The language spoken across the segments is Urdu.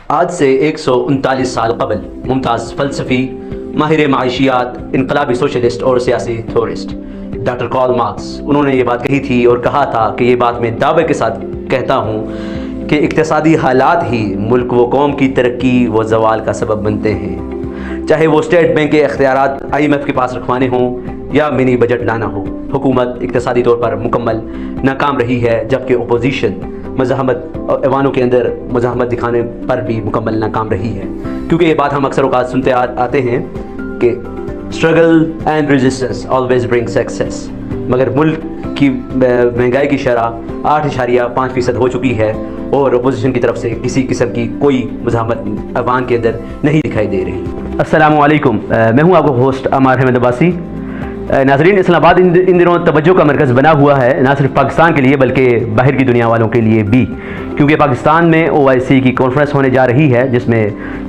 آج سے 139 سال قبل ممتاز فلسفی، ماہر معاشیات، انقلابی سوشلسٹ اور سیاسی تھیورسٹ ڈاکٹر کارل مارکس، انہوں نے یہ بات کہی تھی اور کہا تھا کہ یہ بات میں دعوے کے ساتھ کہتا ہوں کہ اقتصادی حالات ہی ملک و قوم کی ترقی و زوال کا سبب بنتے ہیں، چاہے وہ اسٹیٹ بینک کے اختیارات IMF کے پاس رکھوانے ہوں یا منی بجٹ لانا ہو۔ حکومت اقتصادی طور پر مکمل ناکام رہی ہے، جبکہ اپوزیشن مزاحمت ایوانوں کے اندر مزاحمت دکھانے پر بھی مکمل ناکام رہی ہے، کیونکہ یہ بات ہم اکثر اوقات سنتے آتے ہیں کہ struggle and resistance always bring success, مگر ملک کی مہنگائی کی شرح 8.5% ہو چکی ہے اور اپوزیشن کی طرف سے کسی قسم کی کوئی مزاحمت ایوان کے اندر نہیں دکھائی دے رہی۔ السلام علیکم، میں ہوں آپ کا ہوسٹ عمار احمد عباسی۔ ناظرین، اسلام آباد ان دنوں توجہ کا مرکز بنا ہوا ہے، نہ صرف پاکستان کے لیے بلکہ باہر کی دنیا والوں کے لیے بھی، کیونکہ پاکستان میں OIC کی کانفرنس ہونے جا رہی ہے جس میں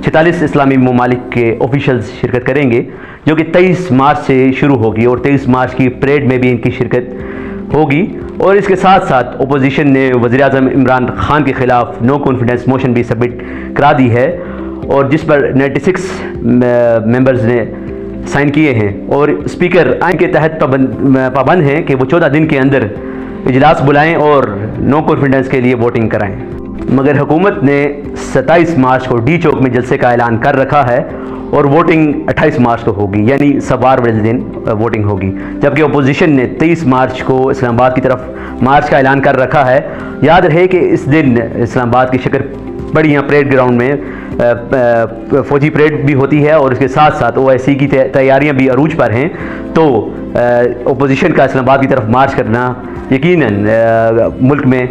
46 اسلامی ممالک کے آفیشلز شرکت کریں گے، جو کہ 23 مارچ سے شروع ہوگی اور 23 مارچ کی پریڈ میں بھی ان کی شرکت ہوگی۔ اور اس کے ساتھ ساتھ اپوزیشن نے وزیر اعظم عمران خان کے خلاف نو کانفیڈنس موشن بھی سبمٹ کرا دی ہے، اور جس پر 96 ممبرز نے سائن کیے ہیں، اور اسپیکر آئین کے تحت پابند ہیں کہ وہ 14 دن کے اندر اجلاس بلائیں اور نو کانفیڈنس کے لیے ووٹنگ کرائیں، مگر حکومت نے 27 مارچ کو ڈی چوک میں جلسے کا اعلان کر رکھا ہے اور ووٹنگ 28 مارچ کو ہوگی، یعنی سوار والے دن ووٹنگ ہوگی، جبکہ اپوزیشن نے 23 مارچ کو اسلام آباد کی طرف مارچ کا اعلان کر رکھا ہے۔ یاد رہے کہ اس دن اسلام آباد کی شکر بڑی یہاں پریڈ گراؤنڈ میں فوجی پریڈ بھی ہوتی ہے، اور اس کے ساتھ ساتھ OIC کی تیاریاں بھی عروج پر ہیں، تو اپوزیشن کا اسلام آباد کی طرف مارچ کرنا یقیناً ملک میں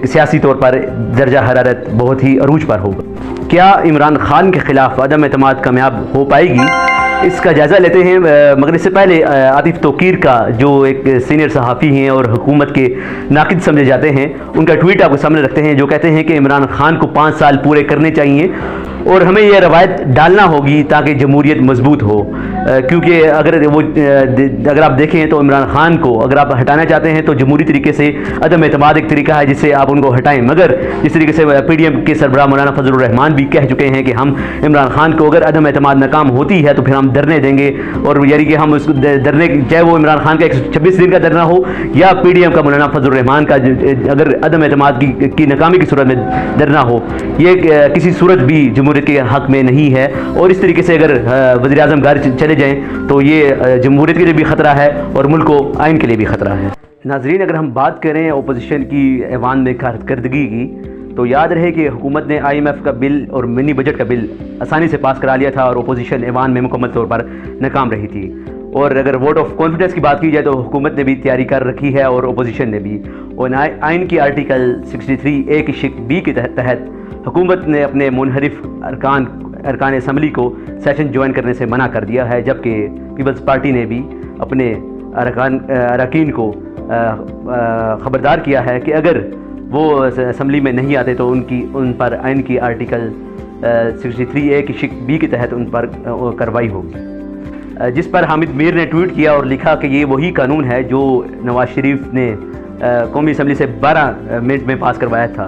سیاسی طور پر درجہ حرارت بہت ہی عروج پر ہوگا۔ کیا عمران خان کے خلاف عدم اعتماد کامیاب ہو پائے گی؟ اس کا جائزہ لیتے ہیں، مگر اس سے پہلے عاطف توقیر کا، جو ایک سینئر صحافی ہیں اور حکومت کے ناقد سمجھے جاتے ہیں، ان کا ٹویٹ آپ کو سامنے رکھتے ہیں، جو کہتے ہیں کہ عمران خان کو 5 سال پورے کرنے چاہیے اور ہمیں یہ روایت ڈالنا ہوگی تاکہ جمہوریت مضبوط ہو، کیونکہ اگر آپ دیکھیں تو عمران خان کو اگر آپ ہٹانا چاہتے ہیں تو جمہوری طریقے سے عدم اعتماد ایک طریقہ ہے جس سے آپ ان کو ہٹائیں، مگر جس طریقے سے PDM کے سربراہ مولانا فضل الرحمان بھی کہہ چکے ہیں کہ ہم عمران خان کو اگر عدم اعتماد ناکام ہوتی ہے تو پھر ہم دھرنے دیں گے، اور یعنی کہ ہم اس دھرنے، چاہے وہ عمران خان کا 126 دن کا دھرنا ہو یا PDM کا مولانا فضل الرحمان کا اگر عدم اعتماد کی ناکامی کی صورت میں دھرنا ہو، یہ کسی صورت بھی جمہوریت کے حق میں نہیں ہے، اور اس طریقے سے اگر وزیر اعظم گھر چلے جائیں تو یہ جمہوریت کے لیے بھی خطرہ ہے اور ملک و آئین کے لیے بھی خطرہ ہے۔ ناظرین، اگر ہم بات کریں اپوزیشن کی ایوان میں کارکردگی کی، تو یاد رہے کہ حکومت نے IMF کا بل اور منی بجٹ کا بل آسانی سے پاس کرا لیا تھا اور اپوزیشن ایوان میں مکمل طور پر ناکام رہی تھی، اور اگر ووٹ آف کانفیڈنس کی بات کی جائے تو حکومت نے بھی تیاری کر رکھی ہے اور اپوزیشن نے بھی، اور آئین کی آرٹیکل 63A کی شق B کے تحت حکومت نے اپنے منحرف ارکان اسمبلی کو سیشن جوائن کرنے سے منع کر دیا ہے، جبکہ پیپلز پارٹی نے بھی اپنے اراکین کو خبردار کیا ہے کہ اگر وہ اسمبلی میں نہیں آتے تو ان پر آئین کی آرٹیکل 63A کی شق B کے تحت ان پر کارروائی ہوگی، جس پر حامد میر نے ٹویٹ کیا اور لکھا کہ یہ وہی قانون ہے جو نواز شریف نے قومی اسمبلی سے 12 منٹ میں پاس کروایا تھا۔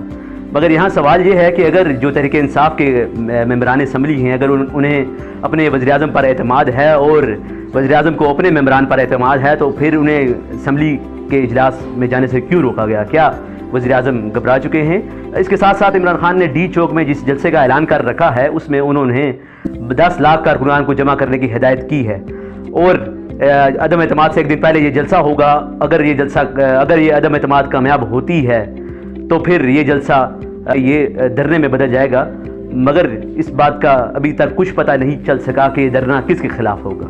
مگر یہاں سوال یہ ہے کہ اگر جو تحریک انصاف کے ممبران اسمبلی ہیں، اگر انہیں اپنے وزیر اعظم پر اعتماد ہے اور وزیر اعظم کو اپنے ممبران پر اعتماد ہے، تو پھر انہیں اسمبلی کے اجلاس میں جانے سے کیوں روکا گیا؟ کیا وزیر اعظم گھبرا چکے ہیں؟ اس کے ساتھ ساتھ عمران خان نے ڈی چوک میں جس جلسے کا اعلان کر رکھا ہے اس میں انہوں نے 10 لاکھ کارکنان کو جمع کرنے کی ہدایت کی ہے، اور عدم اعتماد سے ایک دن پہلے یہ جلسہ ہوگا۔ اگر یہ عدم اعتماد کامیاب ہوتی ہے تو پھر یہ جلسہ یہ دھرنے میں بدل جائے گا، مگر اس بات کا ابھی تک کچھ پتہ نہیں چل سکا کہ یہ دھرنا کس کے خلاف ہوگا،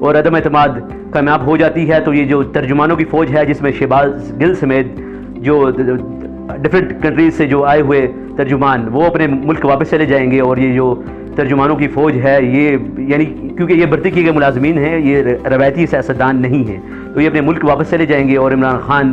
اور عدم اعتماد کامیاب ہو جاتی ہے تو یہ جو ترجمانوں کی فوج ہے جس میں شہباز گل سمیت جو ڈفرینٹ کنٹریز سے جو آئے ہوئے ترجمان، وہ اپنے ملک واپس چلے جائیں گے، اور یہ جو ترجمانوں کی فوج ہے یہ یعنی کیونکہ یہ بھرتی کیے گئے ملازمین ہیں، یہ روایتی سیاستدان نہیں ہیں، تو یہ اپنے ملک واپس چلے جائیں گے اور عمران خان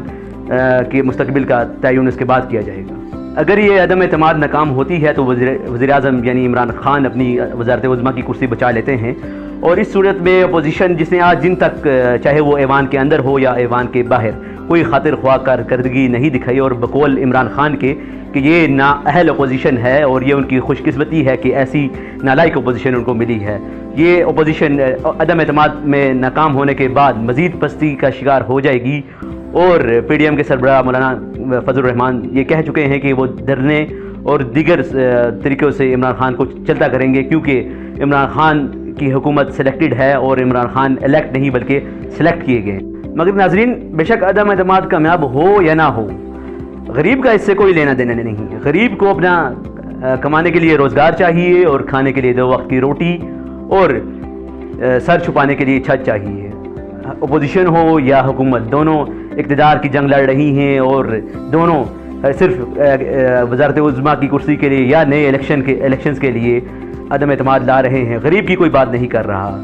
کے مستقبل کا تعین اس کے بعد کیا جائے گا۔ اگر یہ عدم اعتماد ناکام ہوتی ہے تو وزیر اعظم یعنی عمران خان اپنی وزارت عظمیٰ کی کرسی بچا لیتے ہیں، اور اس صورت میں اپوزیشن جس نے آج دن تک چاہے وہ ایوان کے اندر ہو یا ایوان کے باہر کوئی خاطر خواہ کارکردگی نہیں دکھائی، اور بقول عمران خان کے کہ یہ نااہل اپوزیشن ہے اور یہ ان کی خوش قسمتی ہے کہ ایسی نالائق اپوزیشن ان کو ملی ہے، یہ اپوزیشن عدم اعتماد میں ناکام ہونے کے بعد مزید پستی کا شکار ہو جائے گی، اور پی ڈی ایم کے سربراہ مولانا فضل الرحمان یہ کہہ چکے ہیں کہ وہ دھرنے اور دیگر طریقوں سے عمران خان کو چلتا کریں گے، کیونکہ عمران خان کی حکومت سلیکٹڈ ہے اور عمران خان الیکٹ نہیں بلکہ سلیکٹ کیے گئے۔ مگر ناظرین، بے شک عدم اعتماد کامیاب ہو یا نہ ہو، غریب کا اس سے کوئی لینا دینا نہیں۔ غریب کو اپنا کمانے کے لیے روزگار چاہیے اور کھانے کے لیے 2 وقت کی روٹی اور سر چھپانے کے لیے چھت چاہیے۔ اپوزیشن ہو یا حکومت، دونوں اقتدار کی جنگ لڑ رہی ہیں اور دونوں صرف وزارت عظمیٰ کی کرسی کے لیے یا نئے الیکشنز کے لیے عدم اعتماد لا رہے ہیں، غریب کی کوئی بات نہیں کر رہا۔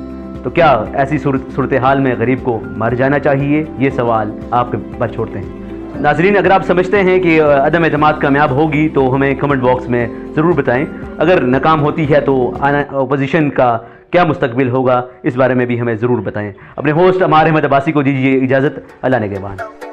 تو کیا ایسی صورتحال میں غریب کو مر جانا چاہیے؟ یہ سوال آپ کے پر چھوڑتے ہیں۔ ناظرین، اگر آپ سمجھتے ہیں کہ عدم اعتماد کامیاب ہوگی تو ہمیں کمنٹ باکس میں ضرور بتائیں، اگر ناکام ہوتی ہے تو اپوزیشن کا کیا مستقبل ہوگا، اس بارے میں بھی ہمیں ضرور بتائیں۔ اپنے ہوسٹ عمار احمد عباسی کو دیجیے اجازت، اللہ نگہبان۔